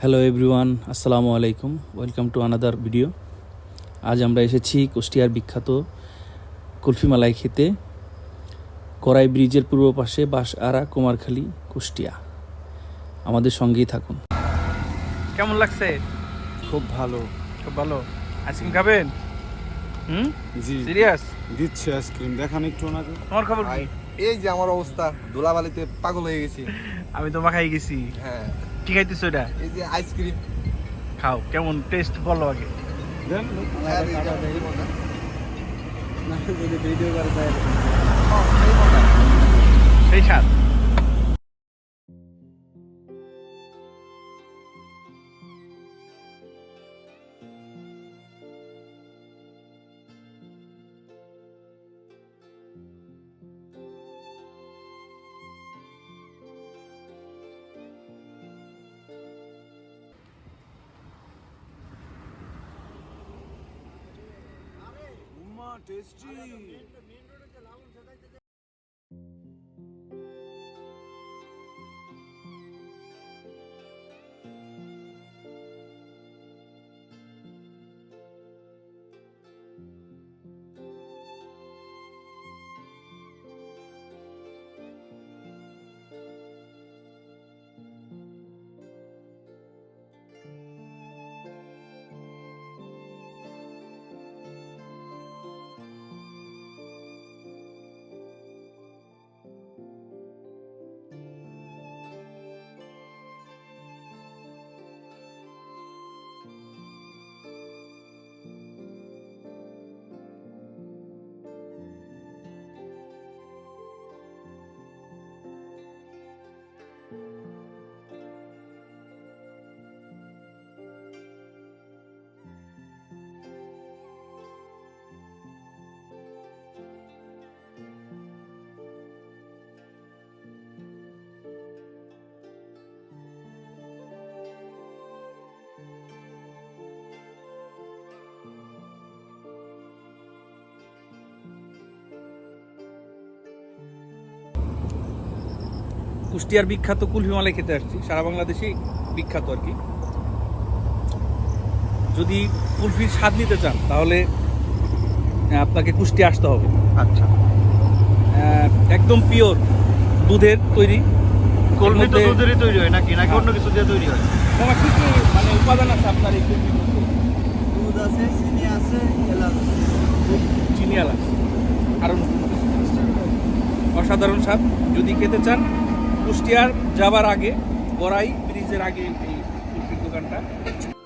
Hello everyone, আসসালামু আলাইকুম। Welcome to another video. আজ আমরা এসেছি কুষ্টিয়ার বিখ্যাত কুলফি মালাই খেতে, করাই ব্রিজের পূর্ব পাশে বাঁশআড়া, কুমারখালী, কুষ্টিয়া। আমাদের সঙ্গেই থাকুন। কেমন লাগছে? খুব ভালো। খুব ভালো। আইসক্রিম খাবেন? জি সিরিয়াস? দিচ্ছে আইসক্রিম, দেখান একটু ওনাকে। তোমার খবর কি? এই যে আমার অবস্থা, ধুলাবালিতে পাগল হয়ে গেছি। আমি তো মাখাই গেছি। হ্যাঁ, কি খাইতেছো এটা? এই যে আইসক্রিম খাও, কেমন টেস্ট বলো আগে। দেন সেই স্বাদ। টেস্টি। কুষ্টিয়ার বিখ্যাত কুলফি মালাই খেতে আসছি, সারা বাংলাদেশেই বিখ্যাত আর কি। যদি কুলফির স্বাদ নিতে চান তাহলে আপনাকে কুষ্টিয়া আসতে হবে। আচ্ছা, একদম পিওর দুধের তৈরি। কলমি তো মধ্যে- দুধেরই তৈরি হয় নাকি অন্য কিছু দিয়ে তৈরি হয়? তোমার কি কি মানে উপাদান আছে আপনার এই কুলফির মধ্যে? দুধ আছে, চিনি আছে, এলাচ। চিনি এলাচ আরও অসাধারণ স্বাদ। যদি খেতে চান, কুষ্টিয়ার যাবার আগে, করাই ব্রিজের আগে এই কুলফির দোকানটা।